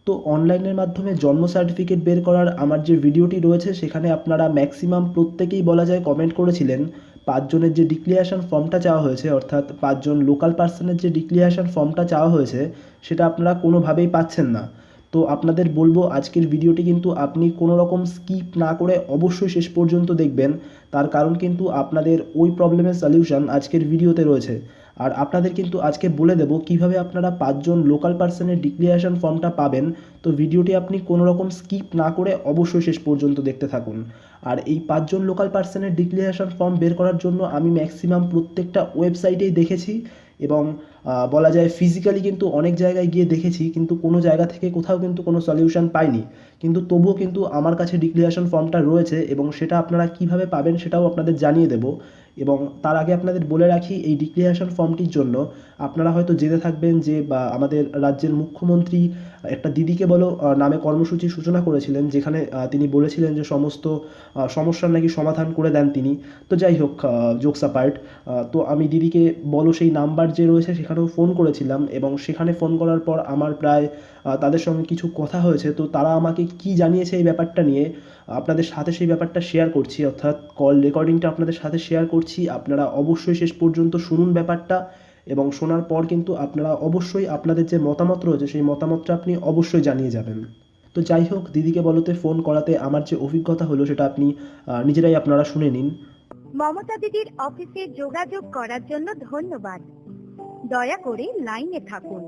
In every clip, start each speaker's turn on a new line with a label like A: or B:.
A: তো অনলাইনের মাধ্যমে জন্ম সার্টিফিকেট বের করার আমার যে ভিডিওটি রয়েছে সেখানে আপনারা ম্যাক্সিমাম প্রত্যেকেই বলা যায় কমেন্ট করেছিলেন ৫ জনের যে ডিক্লিয়ারেশন ফর্মটা চাওয়া হয়েছে, অর্থাৎ ৫ জন লোকাল পার্সনের যে ডিক্লিয়ারেশন ফর্মটা চাওয়া হয়েছে সেটা আপনারা কোনোভাবেই পাচ্ছেন না। তো আপনাদের বলবো আজকের ভিডিওটি কিন্তু আপনি কোনো রকম স্কিপ না করে অবশ্যই শেষ পর্যন্ত দেখবেন। তার কারণ কিন্তু আপনাদের ওই প্রবলেমের সলিউশন আজকের ভিডিওতে রয়েছে। আর আপনাদের কিন্তু আজকে বলে দেবো কীভাবে আপনারা ৫ জন লোকাল পার্সনের ডিক্লিয়ারেশন ফর্মটা পাবেন। তো ভিডিওটি আপনি কোনো রকম স্কিপ না করে অবশ্যই শেষ পর্যন্ত দেখতে থাকুন। আর এই ৫ জন লোকাল পার্সনের ডিক্লিয়ারেশন ফর্ম বের করার জন্য আমি ম্যাক্সিমাম প্রত্যেকটা ওয়েবসাইটেই দেখেছি এবং বলা যায় ফিজিক্যালি কিন্তু অনেক জায়গায় গিয়ে দেখেছি, কিন্তু কোনো জায়গা থেকে কোথাও কিন্তু কোনো সলিউশন পাইনি। কিন্তু তবুও কিন্তু আমার কাছে ডিক্লিয়ারেশন ফর্মটা রয়েছে এবং সেটা আপনারা কীভাবে পাবেন সেটাও আপনাদের জানিয়ে দেবো। এবং তার আগে আপনাদের বলে রাখি, এই ডিক্লিয়ারেশন ফর্মটির জন্য আপনারা হয়তো জেনে থাকবেন যে আমাদের রাজ্যের মুখ্যমন্ত্রী একটা দিদিকে বলো নামে কর্মসূচির সূচনা করেছিলেন, যেখানে তিনি বলেছিলেন যে সমস্ত সমস্যার নাকি সমাধান করে দেন তিনি। তো যাই হোক, জোকস অ্যাপার্ট, তো আমি দিদিকে বলো সেই নাম্বার যে রয়েছে সেখানেও ফোন করেছিলাম এবং সেখানে ফোন করার পর আমার প্রায় তাদের সঙ্গে কিছু কথা হয়েছে। তো তারা আমাকে কি জানিয়েছে এই ব্যাপারটা নিয়ে আপনাদের সাথে সেই ব্যাপারটা শেয়ার করছি, অর্থাৎ কল রেকর্ডিংটা আপনাদের সাথে শেয়ার করছি। আপনারা অবশ্যই শেষ পর্যন্ত শুনুন ব্যাপারটা এবং শোনার পর কিন্তু আপনারা অবশ্যই আপনাদের যে মতামত রয়েছে সেই মতামতটা আপনি অবশ্যই জানিয়ে যাবেন। তো যাই হোক, দিদিকে বলতে ফোন করাতে আমার যে অভিজ্ঞতা হলো সেটা আপনি নিজেরাই আপনারা শুনে নিন।
B: মমতা দিদির অফিসে যোগাযোগ করার জন্য ধন্যবাদ। দয়া করে লাইনে থাকুন।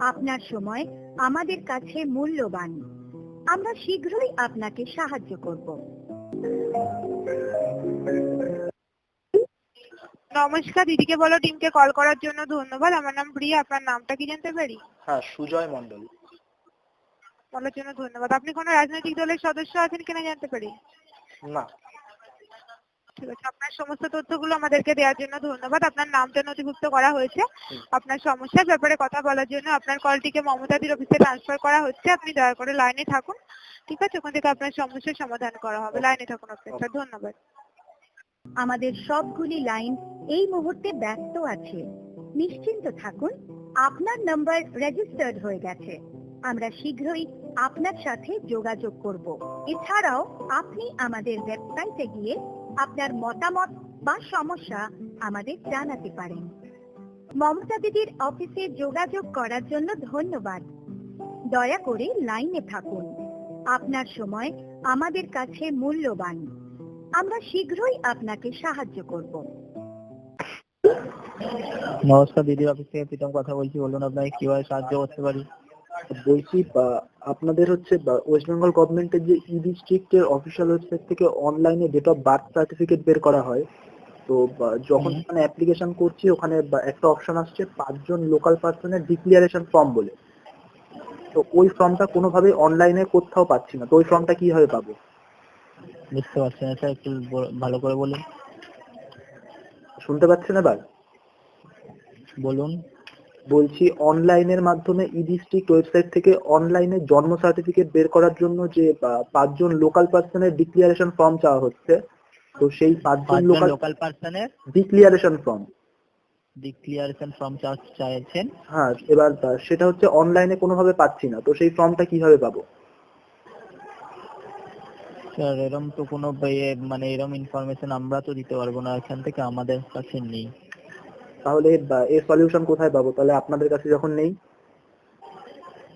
B: আপনার সময় আমাদের কাছে মূল্যবান। আমরা শীঘ্রই আপনাকে সাহায্য করব।
C: নমস্কার, দিদিকে বলো টিমকে কল করার জন্য ধন্যবাদ। আমার নাম প্রিয়া, আপনার নামটা কি জানতে পারি?
D: হ্যাঁ, সুজয় মন্ডল।
C: বলার জন্য ধন্যবাদ। আপনি কোনো রাজনৈতিক দলের সদস্য আছেন কিনা জানতে পারি?
D: না।
C: ঠিক আছে, আপনার সমস্ত তথ্যগুলো আমাদেরকে দেওয়ার জন্য ধন্যবাদ। আপনার নামটা নথিভুক্ত করা হয়েছে। আপনার সমস্যার ব্যাপারে কথা বলার জন্য আপনার কলটিকে মমতাদির অফিসে ট্রান্সফার করা হচ্ছে। আপনি দয়া করে লাইনে থাকুন, ঠিক আছে? ওখান থেকে আপনার সমস্যার সমাধান করা হবে। লাইনে থাকুন অফিসার, ধন্যবাদ।
B: আমাদের সবগুলি লাইন এই মুহূর্তে ব্যস্ত আছে। নিশ্চিন্ত থাকুন, আপনার নাম্বার রেজিস্টার্ড হয়ে গেছে। আমরা শীঘ্রই আপনার সাথে যোগাযোগ করব। এছাড়াও আপনি আমাদের ওয়েবসাইটে গিয়ে আপনার মতামত বা সমস্যা আমাদের জানাতে পারেন। মমতা দিদির অফিসে যোগাযোগ করার জন্য ধন্যবাদ। দয়া করে লাইনে থাকুন। আপনার সময় আমাদের কাছে মূল্যবান। আমরা শীঘ্রই আপনাকে সাহায্য করব।
E: নমস্কার, দিদির অফিস থেকে প্রীতম কথা বলছি। বলুন আপনাকে কিভাবে সাহায্য করতে পারি?
D: বলছি আপনাদের হচ্ছে ওয়েস্ট বেঙ্গল গভর্নমেন্টের যে ই ডিস্ট্রিক্টের অফিসিয়াল ওয়েবসাইট থেকে অনলাইনে ডেট অফ বার্থ সার্টিফিকেট বের করা হয়। তো যখন ওখানে অ্যাপ্লিকেশন করছি ওখানে একটা অপশন আসছে ৫ জন লোকাল পার্সনের ডিক্লিয়ারেশন ফর্ম বলে। তো ওই ফর্মটা কোনোভাবে অনলাইনে কোথাও পাচ্ছি না। তো ওই ফর্মটা কিভাবে পাবো?
E: বুঝতে পারছি না স্যার, একটু ভালো করে বলুন।
D: শুনতে পাচ্ছেন এবার?
E: বলুন।
D: বলছি অনলাইনের মাধ্যমে ই ডিস্ট্রিক্ট ওয়েবসাইট থেকে অনলাইনে জন্ম সার্টিফিকেট বের করার জন্য যে ৫ জন লোকাল পার্সনের ডিক্লিয়ারেশন ফর্ম চাওয়া হচ্ছে, তো সেই ৫ জন
E: লোকাল পার্সনের
D: ডিক্লিয়ারেশন ফর্ম
E: চাইছেন।
D: হ্যাঁ, এবার সেটা হচ্ছে অনলাইনে কোনোভাবে পাচ্ছি না। তো সেই ফর্মটা কিভাবে পাবো?
E: স্যার এরকম তো কোনো মানে এরকম ইনফরমেশন আমরা তো দিতে পারবো না, এখান থেকে আমাদের কাছে নেই।
D: তাহলে এর সলিউশন কোথায় পাবো? তাহলে আপনাদের কাছে যখন নেই।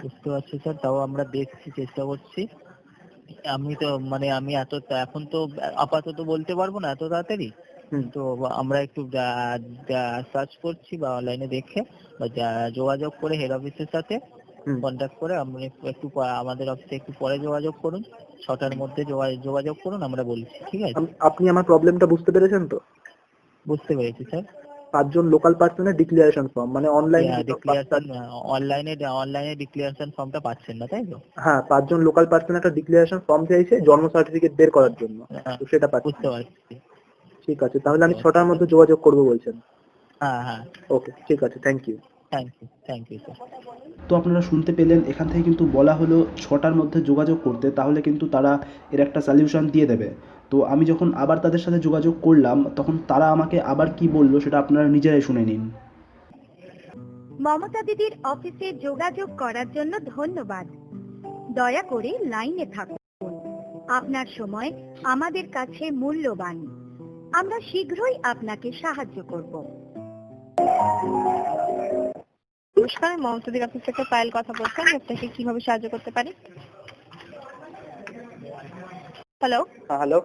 E: বুঝতে পারছি স্যার, তাও আমরা দেখছি, চেষ্টা করছি। আমি তো মানে আমি এখন তো আপাতত বলতে পারবো না এত তাড়াতাড়ি। তো আমরা একটু সার্চ করছি বা অনলাইনে দেখে বা যোগাযোগ করে হেড অফিসের সাথে কন্ট্যাক্ট করে আপনি একটু আমাদের অফিসে একটু পরে যোগাযোগ করুন। ৬টার মধ্যে যোগাযোগ করুন, আমরা বলছি, ঠিক আছে?
D: আপনি আমার প্রবলেমটা বুঝতে পেরেছেন তো?
E: বুঝতে পেরেছি স্যার।
D: ৫ জন লোকাল পার্সনের ডিক্লিয়ারেশন ফর্ম মানে অনলাইনে
E: ডিক্লিয়ারেশন ফর্মটা পাচ্ছেন না, তাই তো?
D: হ্যাঁ, ৫ জন লোকাল পার্সন একটা ডিক্লিয়ারেশন ফর্ম চাইছে জন্ম সার্টিফিকেট বের করার জন্য। তো সেটা
E: বুঝতে পারছি।
D: ঠিক আছে, তাহলে আমি ৬টার মধ্যে যোগাযোগ করবো বলছেন?
E: হ্যাঁ।
D: ওকে, ঠিক আছে, থ্যাংক ইউ
E: স্যার।
A: তো আপনারা শুনতে পেলেন, এখান থেকে কিন্তু বলা হলো ৬টার মধ্যে যোগাযোগ করতে, তাহলে কিন্তু তারা এর একটা সলিউশন দিয়ে দেবে। তো আমি যখন আবার তাদের সাথে যোগাযোগ করলাম তখন তারা আমাকে আবার কি বললো সেটা আপনারা নিজেরাই শুনে নিন।
B: মমতা দিদির অফিসে যোগাযোগ করার জন্য ধন্যবাদ। দয়া করে লাইনে থাকুন। আপনার সময় আমাদের কাছে মূল্যবান। আমরা শীঘ্রই আপনাকে সাহায্য করব।
C: নমস্কার, মমতাদির অফিস থেকে পায়েল কথা বলছেন। আপনাকে কিভাবে সাহায্য করতে পারি? Hello,
D: hello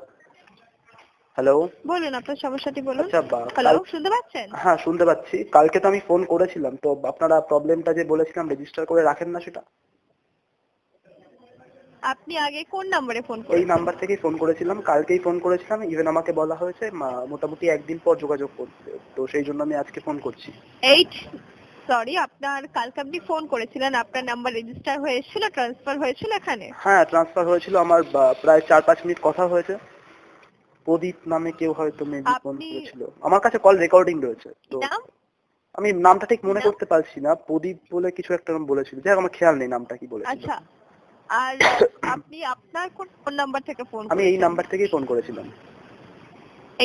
D: hello.
C: বলুন আপনার সমস্যাটি বলুন।
D: আচ্ছা,
C: হ্যালো, শুনতে পাচ্ছেন?
D: হ্যাঁ শুনতে পাচ্ছি। কালকে তো আমি ফোন করেছিলাম, তো আপনারা প্রবলেমটা যে বলেছিলাম রেজিস্টার করে রাখেন না সেটা।
C: আপনি আগে কোন নম্বরে ফোন
D: এই
C: করেছেন?
D: নাম্বার থেকেই ফোন করেছিলাম, কালকেই ফোন করেছিলাম। ইভেন আমাকে বলা হয়েছে মোটামুটি একদিন পর যোগাযোগ করতে, তো সেই জন্য আমি আজকে ফোন করছি।
C: সরি, আপনার কালকে আপনি ফোন করেছিলেন, আপনার নাম্বার রেজিস্টার হয়েছিল, ট্রান্সফার হয়েছিল এখানে?
D: হ্যাঁ, ট্রান্সফার হয়েছিল আমার, প্রায় 4-5 মিনিট কথা হয়েছে। প্রদীপ নামে কেউ হয়তো মেবি ফোন
C: আপনি
D: করেছিল। আমার কাছে কল রেকর্ডিং রয়েছে, তো
C: নাম?
D: আমি নামটা ঠিক মনে
C: নাম?
D: করতে পারছি না। প্রদীপ বলে কিছু একটা নাম বলেছিল, যাই হোক আমার খেয়াল নেই নামটা কি বলেছিল।
C: আচ্ছা, আর আপনি আপনার কোন ফোন নাম্বার থেকে ফোন
D: আমি এই
C: করেছেন?
D: নাম্বার থেকেই ফোন করেছিলাম।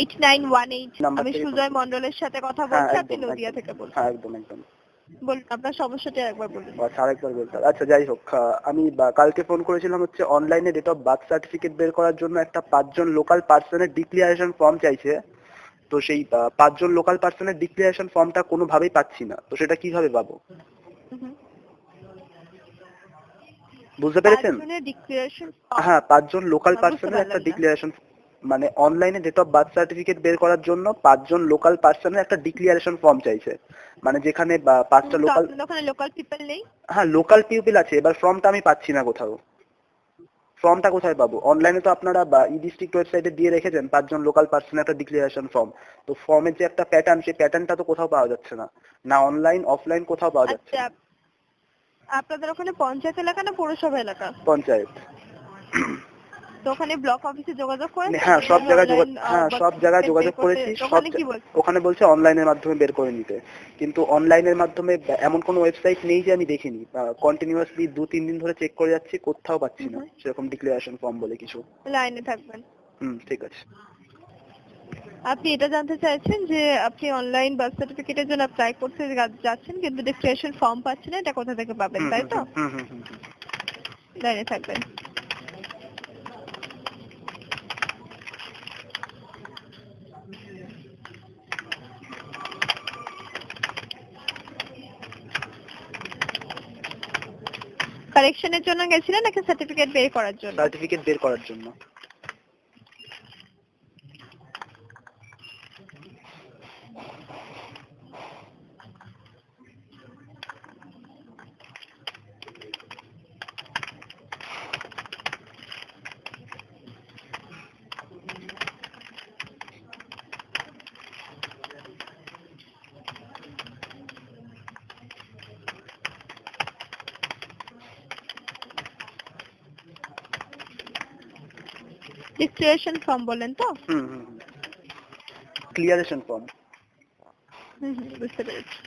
C: 8918।
D: নাম্বার
C: আমি
D: থেকে
C: সুজয় মন্ডলের সাথে কথা
D: হ্যাঁ
C: বলছি, আপনি
D: একদম
C: নদিয়া
D: একদম।
C: থেকে বলছেন।
D: হ্যাঁ একদম একদম।
C: বলুন আপনার সমস্যাটা একবার বলুন।
D: আচ্ছা, আরেকবার বলতে হবে। আচ্ছা যাই হোক, আমি কালকে ফোন করেছিলাম হচ্ছে অনলাইনে ডেট অফ বার্থ সার্টিফিকেট বের করার জন্য। একটা 5 জন লোকাল পার্সনের ডিক্লারেশন ফর্ম চাইছে। তো সেই 5 জন লোকাল পার্সনের ডিক্লারেশন ফর্মটা কোনোভাবেই পাচ্ছি না, তো সেটা কিভাবে পাবো?
C: হুম।
D: বুঝতে পেরেছেন?
C: পাঁচজনের ডিক্লারেশন?
D: হ্যাঁ, 5 জন লোকাল
C: বুঝতে
D: পার্সনের একটা
C: পারলাম না।
D: ডিক্লারেশন, মানে অনলাইনে ডেট অফ বার্থ সার্টিফিকেট বের করার জন্য 5 জন লোকাল পার্সনের একটা ডিক্লারেশন ফর্ম চাইছে, মানে যেখানে 5টা
C: তো
D: লোকাল।
C: আপনাদের ওখানে লোকাল পিপল নেই?
D: হ্যাঁ, লোকাল পিপল আছে, এবার ফর্মটা আমি পাচ্ছি না কোথাও। ফর্মটা কোথায় পাবো? অনলাইনে তো আপনারা ই ডিস্ট্রিক্ট ওয়েবসাইটে দিয়ে রেখেছেন 5 জন লোকাল পার্সনের একটা ডিক্লারেশন ফর্ম। তো ফর্মের যে একটা প্যাটার্ন, সেই প্যাটার্নটা তো কোথাও পাওয়া যাচ্ছে না, না অনলাইন অফলাইন কোথাও পাওয়া যাচ্ছে
C: আচ্ছা,
D: না।
C: আপনাদের ওখানে পঞ্চায়েত এলাকা না পৌরসভা এলাকা?
D: পঞ্চায়েত।
C: তো ওখানে ব্লক অফিসে যোগাযোগ করেছেন?
D: হ্যাঁ সব জায়গায়
C: অনলাইন
D: সব জায়গায় যোগাযোগ করেছি।
C: ওখানে কি বলছে?
D: ওখানে বলছে অনলাইনের মাধ্যমে বের করে নিতে, কিন্তু অনলাইনের মাধ্যমে এমন কোনো ওয়েবসাইট নেই যে আমি দেখিনি। কন্টিনিউয়াসলি 2-3 দিন ধরে চেক করে যাচ্ছি, কোথাও পাচ্ছি না সেরকম ডিক্লারেশন ফর্ম বলে কিছু।
C: লাইনে থাকবেন।
D: ঠিক আছে।
C: আপনি এটা জানতে চাইছেন যে আপনি অনলাইন বার্থ সার্টিফিকেটের জন্য অ্যাপ্লাই করতে যাচ্ছেন কিন্তু ডিক্লারেশন ফর্ম পাচ্ছেন না, এটা কোথা থেকে পাবেন, তাই তো? লাইনে থাকবেন। কারেকশনের জন্য গেছিলেন নাকি সার্টিফিকেট বের করার জন্য?
D: সার্টিফিকেট বের করার জন্য।
C: ডিক্লারেশন ফর্ম বলেন তো?
D: ক্লিয়ারেশন ফর্ম।
C: বুঝতে পেরেছি।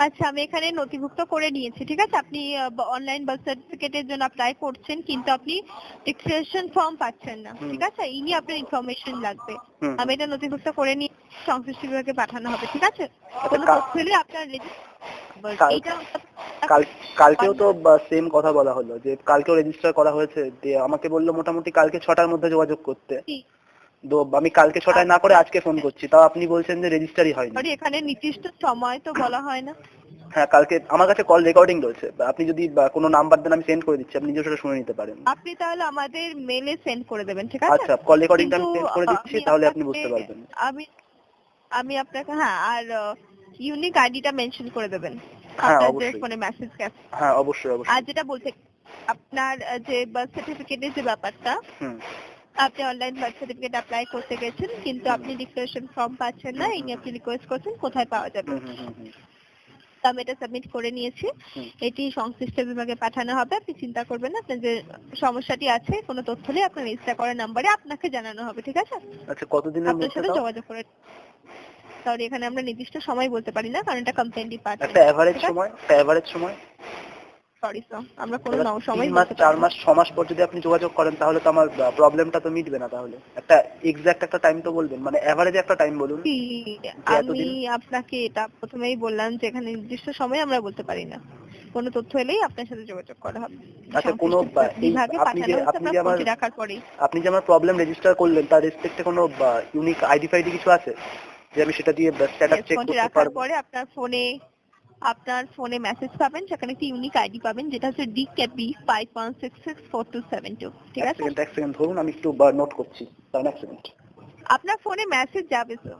C: আচ্ছা, আমি এখানে নথিভুক্ত করে নিয়েছি, ঠিক আছে? আপনি অনলাইন বার্থ সার্টিফিকেটের জন্য অ্যাপ্লাই করছেন কিন্তু আপনি ডিক্লারেশন ফর্ম পাচ্ছেন না, ঠিক আছে? এই নিয়ে আপনার ইনফরমেশন লাগবে। আমি এটা নথিভুক্ত করে নিয়ে সংশ্লিষ্ট বিভাগে পাঠানো হবে, ঠিক আছে? কোনো তথ্য হলে আপনার
D: কালকেও তো সেম কথা বলা হলো যে কালকেও রেজিস্টার করা হয়েছে, দিয়ে আমাকে বললো মোটামুটি কালকে 6টার মধ্যে যোগাযোগ করতে। তো আমি কালকে 6টায় না করে আজকে ফোন করছি, তাও আপনি বলছেন যে রেজিস্টারই হয়নি।
C: এখানে নির্দিষ্ট সময় তো বলা হয় না।
D: হ্যাঁ, কালকে আমার কাছে কল রেকর্ডিং রয়েছে, আপনি যদি কোনো নাম্বার দেন আমি সেন্ড করে দিচ্ছি, আপনি নিজে সেটা শুনে নিতে পারেন।
C: আপনি তাহলে আমাদের মেলে সেন্ড করে দেবেন, ঠিক আছে?
D: আচ্ছা, কল রেকর্ডিংটা আমি সেন্ড করে দিচ্ছি, তাহলে আপনি বুঝতে পারবেন।
C: আমি আপনাকে, হ্যাঁ, আর ইউনিক আইডিটা মেনশন করে দেবেন
D: হ্যাঁ
C: আপনার যে
D: অবশ্যই।
C: ফোনে মেসেজ গেছে।
D: হ্যাঁ অবশ্যই
C: আর
D: অবশ্যই।
C: যেটা বলতে, আপনার যে বার্থ সার্টিফিকেটের যে ব্যাপারটা, আপনি অনলাইন বার্থ সার্টিফিকেট অ্যাপ্লাই করতে গেছেন কিন্তু আপনি ডিক্লারেশন ফর্ম পাচ্ছেন না, এই নিয়ে আপনি রিকোয়েস্ট করছেন কোথায় পাওয়া যাবে। আমি এটা সাবমিট করে নিয়েছি, এটি সংশ্লিষ্ট বিভাগে পাঠানো হবে। আপনি চিন্তা করবেন না, আপনার যে সমস্যাটি আছে কোনো তথ্য হলে আপনার রেজিস্টার করার নাম্বারে আপনাকে জানানো হবে, ঠিক আছে?
D: আচ্ছা, কতদিনের
C: আপনার
D: মধ্যে
C: সাথে যোগাযোগ করে সরি, এখানে আমরা নির্দিষ্ট সময় বলতে পারি না, কারণ এটা কমপ্লেইন
D: একটা
C: ডিপার্টমেন্ট।
D: এভারেজ সময়
C: সরি স্যার, আমরা কোনো
D: এবার
C: সময়
D: 3 মাস
C: বলতে
D: 4
C: পারি না।
D: মাস 6 মাস পর যদি আপনি যোগাযোগ করেন তাহলে তো আমার প্রবলেমটা তো মিটবে না। তাহলে একটা এক্সাক্ট একটা টাইম তো বলবেন, মানে এভারেজ একটা টাইম বলুন
C: কি,
D: যে
C: আমি
D: এতদিন।
C: আপনাকে এটা প্রথমেই বললাম যে এখানে নির্দিষ্ট সময় আমরা বলতে পারি না। কোনো তথ্য এলেই আপনার সাথে যোগাযোগ করা হবে।
D: আচ্ছা, কোনো
C: সংশ্লিষ্ট বিভাগে
D: আপনি
C: পাঠানো
D: যে
C: হচ্ছে
D: আপনি
C: আপনার
D: যে আমার
C: ফোনটি রাখার পরেই।
D: আপনি যে আমার প্রবলেম রেজিস্টার করলেন তার রেসপেক্টে কোনো ইউনিক আইডি ফাইডি কিছু আছে যে আমি সেটা দিয়ে স্ট্যাটাস চেক
C: ফোনটি
D: করতে
C: রাখার
D: পারবো?
C: পরে আপনার ফোনে মেসেজ পাবেন, সেখানে একটি ইউনিক আইডি পাবেন যেটা হচ্ছে DKB 51664272। ঠিক
D: এক
C: আছে?
D: সেকেন্ড ধরুন, আমি একটু নোট করছি। তাহলে এক সেকেন্ড।
C: আপনার ফোনে মেসেজ যাবে স্যার,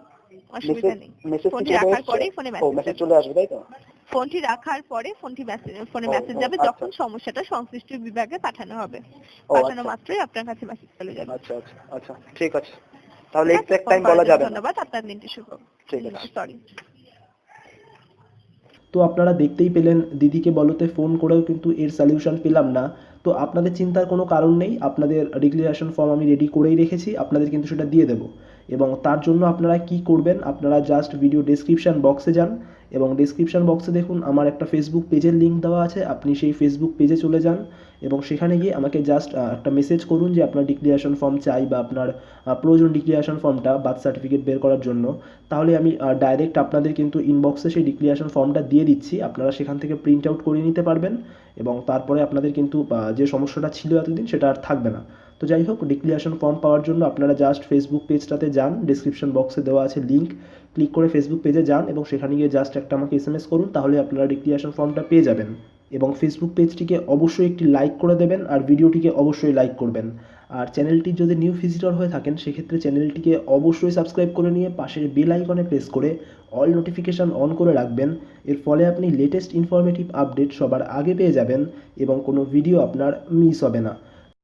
C: অসুবিধা নেই।
D: মেসেজ
C: ফোনটি
D: চলে
C: রাখার
D: আসছে?
C: পরেই ফোনে
D: ও,
C: মেসেজ
D: মেসেজ
C: যাবে।
D: চলে আসবে তাই তো?
C: ফোনটি রাখার পরে ফোনে মেসেজ যাবে
D: আচ্ছা।
C: যখন সমস্যাটা সংশ্লিষ্ট বিভাগে পাঠানো হবে।
D: ও,
C: পাঠানো
D: আচ্ছা
C: মাত্রই আপনার কাছে মেসেজ চলে যাবে।
D: আচ্ছা ঠিক আছে। তাহলে
C: ঠিক আছে?
D: এক্সাক্ট
C: ফোন
D: টাইম
C: করার
D: বলা
C: জন্য
D: যাবে না।
C: ধন্যবাদ, আপনার দিনটি শুভ।
D: ঠিক আছে।
C: সরি।
A: তো আপনারা দেখতেই পেলেন দিদিকে বলতে ফোন করেও কিন্তু এর সলিউশন পেলাম না। তো আপনাদের চিন্তার কোনো কারণ নেই, আপনাদের ডিক্লারেশন ফর্ম আমি রেডি করেই রেখেছি, আপনাদের কিন্তু সেটা দিয়ে দেবো। এবং তার জন্য আপনারা কি করবেন, আপনারা জাস্ট ভিডিও ডেসক্রিপশন বক্সে যান এবং ডেসক্রিপশন বক্সে দেখুন আমার একটা ফেসবুক পেজের লিঙ্ক দেওয়া আছে, আপনি সেই ফেসবুক পেজে চলে যান এবং সেখানে গিয়ে আমাকে জাস্ট একটা মেসেজ করুন যে আপনার ডিক্লারেশন ফর্ম চাই বা আপনার প্রয়োজন ডিক্লারেশন ফর্মটা বার্থ সার্টিফিকেট বের করার জন্য। তাহলে আমি ডাইরেক্ট আপনাদের কিন্তু ইনবক্সে সেই ডিক্লারেশন ফর্মটা দিয়ে দিচ্ছি, আপনারা সেখান থেকে প্রিন্ট আউট করে নিতে পারবেন এবং তারপরে আপনাদের কিন্তু যে সমস্যাটা ছিল এতদিন সেটা আর থাকবে না। তো যাই হোক, ডিক্লারেশন ফর্ম পাওয়ার জন্য আপনারা জাস্ট ফেসবুক পেজটাতে যান, ডিসক্রিপশন বক্সে দেওয়া আছে লিঙ্ক, ক্লিক করে ফেসবুক পেজে যান এবং সেখানে গিয়ে জাস্ট একটা আমাকে SMS করুন, তাহলে আপনারা ডিক্লারেশন ফর্মটা পেয়ে যাবেন। এবং ফেসবুক পেজটিকে অবশ্যই একটি লাইক করে দেবেন আর ভিডিওটিকে অবশ্যই লাইক করবেন। আর চ্যানেলটির যদি নিউ ভিজিটর হয়ে থাকেন সেক্ষেত্রে চ্যানেলটিকে অবশ্যই সাবস্ক্রাইব করে নিয়ে পাশের বেল আইকনে প্রেস করে অল নোটিফিকেশান অন করে রাখবেন। এর ফলে আপনি লেটেস্ট ইনফরমেটিভ আপডেট সবার আগে পেয়ে যাবেন এবং কোনো ভিডিও আপনার মিস হবে না।